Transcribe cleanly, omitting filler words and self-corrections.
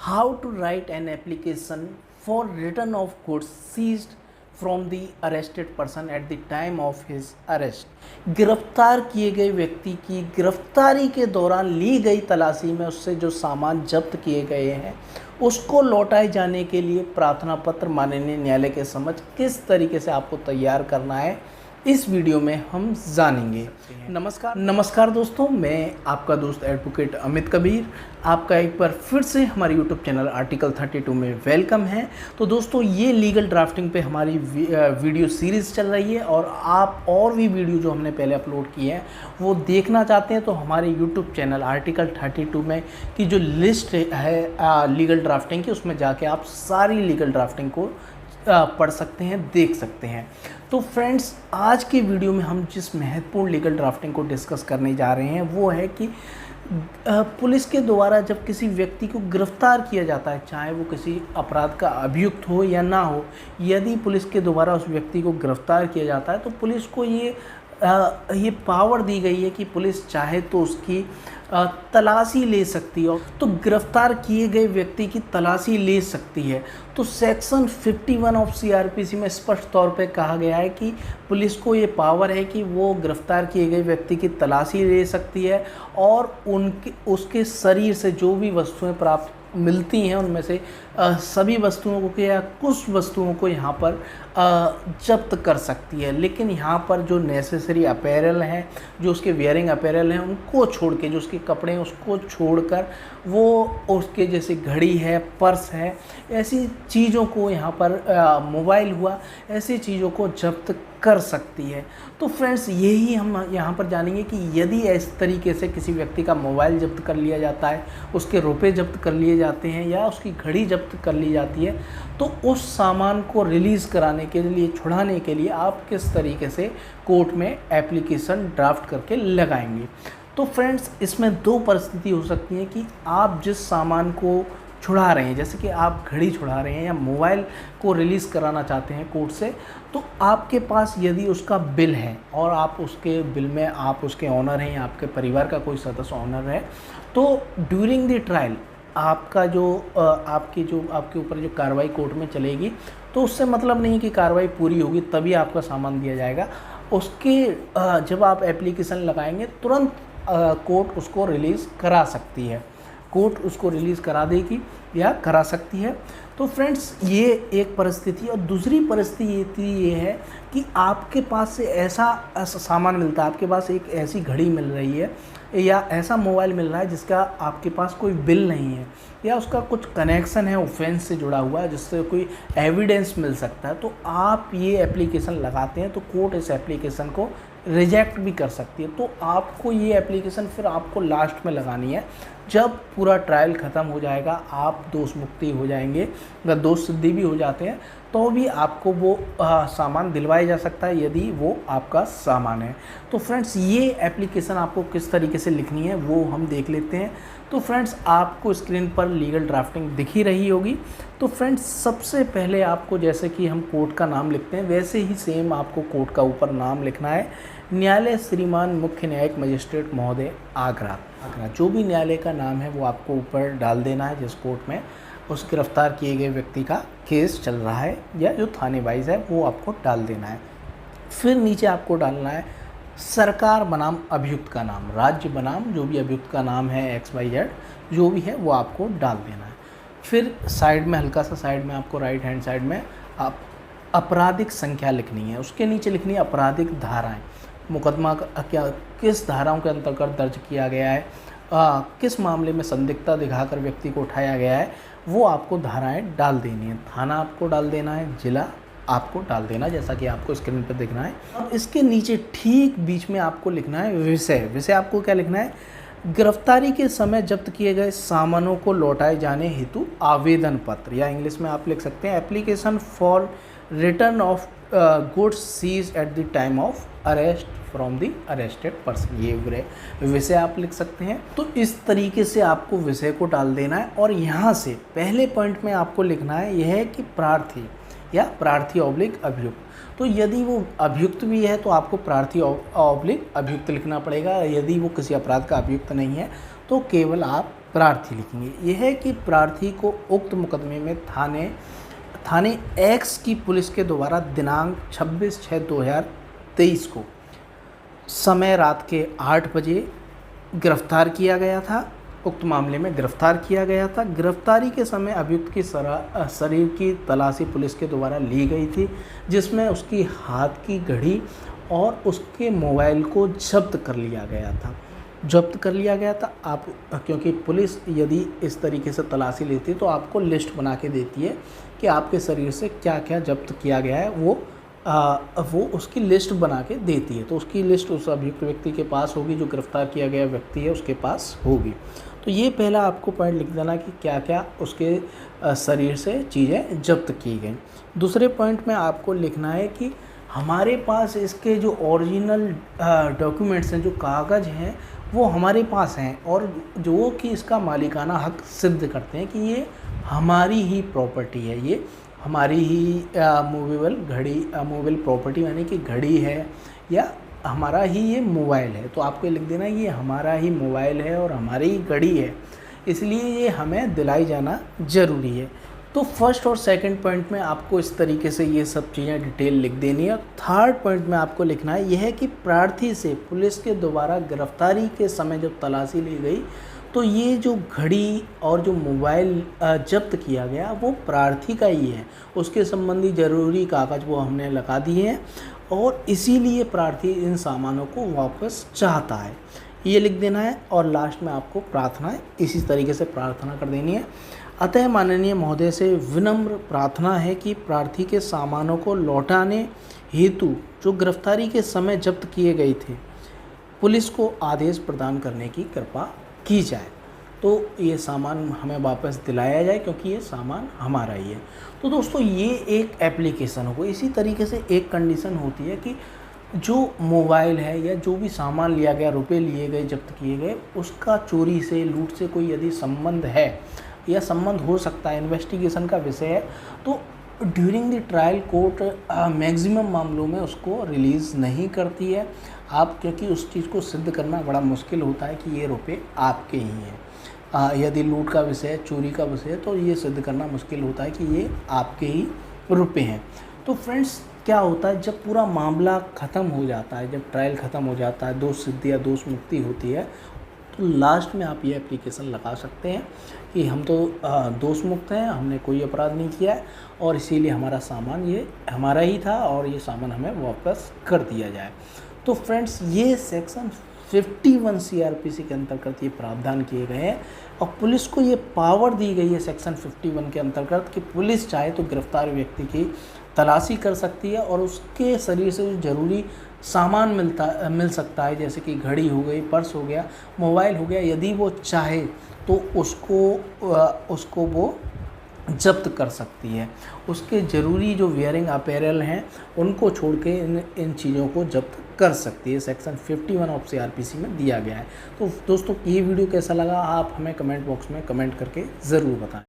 how to write an application for return of goods seized from the arrested person at the time of his arrest। गिरफ्तार किए गए व्यक्ति की गिरफ्तारी के दौरान ली गई तलाशी में उससे जो सामान जब्त किए गए हैं उसको लौटाए जाने के लिए प्रार्थना पत्र माननीय न्यायालय के समक्ष किस तरीके से आपको तैयार करना है इस वीडियो में हम जानेंगे। नमस्कार दोस्तों, मैं आपका दोस्त एडवोकेट अमित कबीर आपका एक बार फिर से हमारे यूट्यूब चैनल आर्टिकल 32 में वेलकम है। तो दोस्तों, ये लीगल ड्राफ्टिंग पे हमारी वीडियो सीरीज़ चल रही है और आप और भी वीडियो जो हमने पहले अपलोड किए हैं वो देखना चाहते हैं तो हमारे यूट्यूब चैनल आर्टिकल 32 में की जो लिस्ट है लीगल ड्राफ्टिंग की, उसमें जाके आप सारी लीगल ड्राफ्टिंग को पढ़ सकते हैं, देख सकते हैं। तो फ्रेंड्स, आज की वीडियो में हम जिस महत्वपूर्ण लीगल ड्राफ्टिंग को डिस्कस करने जा रहे हैं वो है कि पुलिस के द्वारा जब किसी व्यक्ति को गिरफ्तार किया जाता है, चाहे वो किसी अपराध का अभियुक्त हो या ना हो, यदि पुलिस के द्वारा उस व्यक्ति को गिरफ्तार किया जाता है तो पुलिस को ये पावर दी गई है कि पुलिस चाहे तो उसकी तलाशी ले सकती है, तो गिरफ्तार किए गए व्यक्ति की तलाशी ले सकती है। तो सेक्शन 51 ऑफ सीआरपीसी में स्पष्ट तौर पे कहा गया है कि पुलिस को ये पावर है कि वो गिरफ्तार किए गए व्यक्ति की तलाशी ले सकती है और उसके शरीर से जो भी वस्तुएं प्राप्त मिलती हैं उनमें से सभी वस्तुओं को या कुछ वस्तुओं को यहाँ पर जब्त कर सकती है। लेकिन यहाँ पर जो नेसेसरी अपैरल हैं, जो उसके वियरिंग अपैरल हैं, उनको छोड़ के, जो उसके कपड़े हैं उसको छोड़कर वो उसके जैसे घड़ी है, पर्स है, ऐसी चीज़ों को यहाँ पर मोबाइल हुआ, ऐसी चीज़ों को जब्त कर सकती है। तो फ्रेंड्स, यही हम यहाँ पर जानेंगे कि यदि इस तरीके से किसी व्यक्ति का मोबाइल जब्त कर लिया जाता है, उसके रुपए जब्त कर लिए जाते हैं या उसकी घड़ी जब्त कर ली जाती है, तो उस सामान को रिलीज़ कराने के लिए, छुड़ाने के लिए आप किस तरीके से कोर्ट में एप्लीकेशन ड्राफ्ट करके लगाएंगे। तो फ्रेंड्स, इसमें दो परिस्थिति हो सकती है कि आप जिस सामान को छुड़ा रहे हैं, जैसे कि आप घड़ी छुड़ा रहे हैं या मोबाइल को रिलीज़ कराना चाहते हैं कोर्ट से, तो आपके पास यदि उसका बिल है और आप उसके बिल में आप उसके ऑनर हैं या आपके परिवार का कोई सदस्य ऑनर है, तो ड्यूरिंग द ट्रायल आपका जो आपके ऊपर जो कार्रवाई कोर्ट में चलेगी, तो उससे मतलब नहीं कि कार्रवाई पूरी होगी तभी आपका सामान दिया जाएगा। उसके जब आप एप्लीकेशन लगाएंगे तुरंत कोर्ट उसको रिलीज़ करा सकती है, कोर्ट उसको रिलीज़ करा देगी या करा सकती है। तो फ्रेंड्स, ये एक परिस्थिति। और दूसरी परिस्थिति ये है कि आपके पास से ऐसा सामान मिलता है, आपके पास एक ऐसी घड़ी मिल रही है या ऐसा मोबाइल मिल रहा है जिसका आपके पास कोई बिल नहीं है या उसका कुछ कनेक्शन है ऑफेंस से जुड़ा हुआ है जिससे कोई एविडेंस मिल सकता है, तो आप ये एप्लीकेशन लगाते हैं तो कोर्ट इस एप्लीकेशन को रिजेक्ट भी कर सकती है। तो आपको ये एप्लीकेशन फिर आपको लास्ट में लगानी है, जब पूरा ट्रायल ख़त्म हो जाएगा, आप दोष मुक्ति हो जाएंगे, अगर दोष सिद्धि भी हो जाते हैं तो भी आपको वो सामान दिलवाया जा सकता है यदि वो आपका सामान है। तो फ्रेंड्स, ये एप्लीकेशन आपको किस तरीके से लिखनी है वो हम देख लेते हैं। तो फ्रेंड्स, आपको स्क्रीन पर लीगल ड्राफ्टिंग दिख ही रही होगी। तो फ्रेंड्स, सबसे पहले आपको, जैसे कि हम कोर्ट का नाम लिखते हैं वैसे ही सेम आपको कोर्ट का ऊपर नाम लिखना है। न्यायालय श्रीमान मुख्य न्यायिक मजिस्ट्रेट महोदय आगरा। जो भी न्यायालय का नाम है वो आपको ऊपर डाल देना है जिस कोर्ट में उस गिरफ्तार किए गए व्यक्ति का केस चल रहा है या जो थाने वाइज है वो आपको डाल देना है। फिर नीचे आपको डालना है सरकार बनाम अभियुक्त का नाम, राज्य बनाम जो भी अभियुक्त का नाम है XYZ जो भी है वो आपको डाल देना है। फिर साइड में, हल्का सा साइड में आपको राइट हैंड साइड में आप आपराधिक संख्या लिखनी है, उसके नीचे लिखनी है आपराधिक धाराएं, मुकदमा क्या किस धाराओं के अंतर्गत दर्ज किया गया है, किस मामले में संदिग्धता दिखाकर व्यक्ति को उठाया गया है, वो आपको धाराएं डाल देनी है। थाना आपको डाल देना है, जिला आपको डाल देना, जैसा कि आपको स्क्रीन पर दिखना है। और इसके नीचे ठीक बीच में आपको लिखना है विषय। विषय आपको क्या लिखना है? गिरफ्तारी के समय जब्त किए गए सामानों को लौटाए जाने हेतु आवेदन पत्र, या इंग्लिश में आप लिख सकते हैं application for return of goods seize at the time of arrest from the arrested person. ये विषय आप लिख सकते हैं। तो इस तरीके से आपको विषय को डाल देना है और यहाँ से पहले पॉइंट में आपको लिखना है यह है कि प्रार्थी या प्रार्थी ऑब्लिक अभियुक्त। तो यदि वो अभियुक्त भी है तो आपको प्रार्थी ऑब्लिक अभियुक्त लिखना पड़ेगा। यदि वो किसी अपराध का अभियुक्त नहीं है तो केवल आप प्रार्थी लिखेंगे। यह है कि प्रार्थी को उक्त मुकदमे में थाने एक्स की पुलिस के द्वारा दिनांक 26/6/2023 को समय रात के 8 बजे गिरफ्तार किया गया था। उक्त मामले में गिरफ्तार किया गया था। गिरफ्तारी के समय अभियुक्त की शरीर की तलाशी पुलिस के द्वारा ली गई थी, जिसमें उसकी हाथ की घड़ी और उसके मोबाइल को जब्त कर लिया गया था। आप क्योंकि पुलिस यदि इस तरीके से तलाशी लेती है तो आपको लिस्ट बना के देती है कि आपके शरीर से क्या क्या जब्त किया गया है, वो उसकी लिस्ट बना के देती है। तो उसकी लिस्ट उस अभियुक्त व्यक्ति के पास होगी, जो गिरफ्तार किया गया व्यक्ति है उसके पास होगी। तो ये पहला आपको पॉइंट लिख देना कि क्या क्या उसके शरीर से चीज़ें जब्त की गई। दूसरे पॉइंट में आपको लिखना है कि हमारे पास इसके जो ओरिजिनल डॉक्यूमेंट्स हैं, जो कागज़ हैं, वो हमारे पास हैं और जो कि इसका मालिकाना हक सिद्ध करते हैं कि ये हमारी ही प्रॉपर्टी है, ये हमारी ही मूवेबल प्रॉपर्टी यानी कि घड़ी है या हमारा ही ये मोबाइल है। तो आपको लिख देना ये हमारा ही मोबाइल है और हमारी ही घड़ी है, इसलिए ये हमें दिलाई जाना ज़रूरी है। तो फर्स्ट और सेकंड पॉइंट में आपको इस तरीके से ये सब चीज़ें डिटेल लिख देनी है। थर्ड पॉइंट में आपको लिखना है यह है कि प्रार्थी से पुलिस के द्वारा गिरफ्तारी के समय जब तलाशी ली गई तो ये जो घड़ी और जो मोबाइल जब्त किया गया वो प्रार्थी का ही है। उसके संबंधी ज़रूरी कागज़ वो हमने लगा दिए हैं और इसीलिए प्रार्थी इन सामानों को वापस चाहता है, ये लिख देना है। और लास्ट में आपको प्रार्थना है, इसी तरीके से प्रार्थना कर देनी है। अतः माननीय महोदय से विनम्र प्रार्थना है कि प्रार्थी के सामानों को लौटाने हेतु जो गिरफ्तारी के समय जब्त किए गए थे, पुलिस को आदेश प्रदान करने की कृपा की जाए। तो ये सामान हमें वापस दिलाया जाए क्योंकि ये सामान हमारा ही है। तो दोस्तों ये एक एप्लीकेशन होगा। इसी तरीके से एक कंडीशन होती है कि जो मोबाइल है या जो भी सामान लिया गया, रुपए लिए गए, जब्त किए गए, उसका चोरी से, लूट से कोई यदि संबंध है या संबंध हो सकता है, इन्वेस्टिगेशन का विषय है, तो during the trial court maximum मामलों में उसको रिलीज़ नहीं करती है आप, क्योंकि उस चीज़ को सिद्ध करना बड़ा मुश्किल होता है कि ये रुपए आपके ही हैं। यदि लूट का विषय है, चोरी का विषय है, तो ये सिद्ध करना मुश्किल होता है कि ये आपके ही रुपए हैं। तो फ्रेंड्स क्या होता है, जब पूरा मामला ख़त्म हो जाता है, जब ट्रायल ख़त्म हो जाता है, दोष सिद्धि या दोष मुक्ति होती है, तो लास्ट में आप ये एप्लीकेशन लगा सकते हैं कि हम तो दोष मुक्त हैं, हमने कोई अपराध नहीं किया है और इसीलिए हमारा सामान ये हमारा ही था और ये सामान हमें वापस कर दिया जाए। तो फ्रेंड्स ये सेक्शन 51 CRPC के अंतर्गत ये प्रावधान किए गए हैं और पुलिस को ये पावर दी गई है सेक्शन 51 के अंतर्गत कि पुलिस चाहे तो गिरफ्तार व्यक्ति की तलाशी कर सकती है और उसके शरीर से जो ज़रूरी सामान मिल सकता है, जैसे कि घड़ी हो गई, पर्स हो गया, मोबाइल हो गया, यदि वो चाहे तो उसको वो जब्त कर सकती है। उसके ज़रूरी जो वियरिंग अपैरल हैं उनको छोड़ के इन चीज़ों को जब्त कर सकती है। सेक्शन 51 ऑफ CRPC में दिया गया है। तो दोस्तों ये वीडियो कैसा लगा आप हमें कमेंट बॉक्स में कमेंट करके ज़रूर बताएं।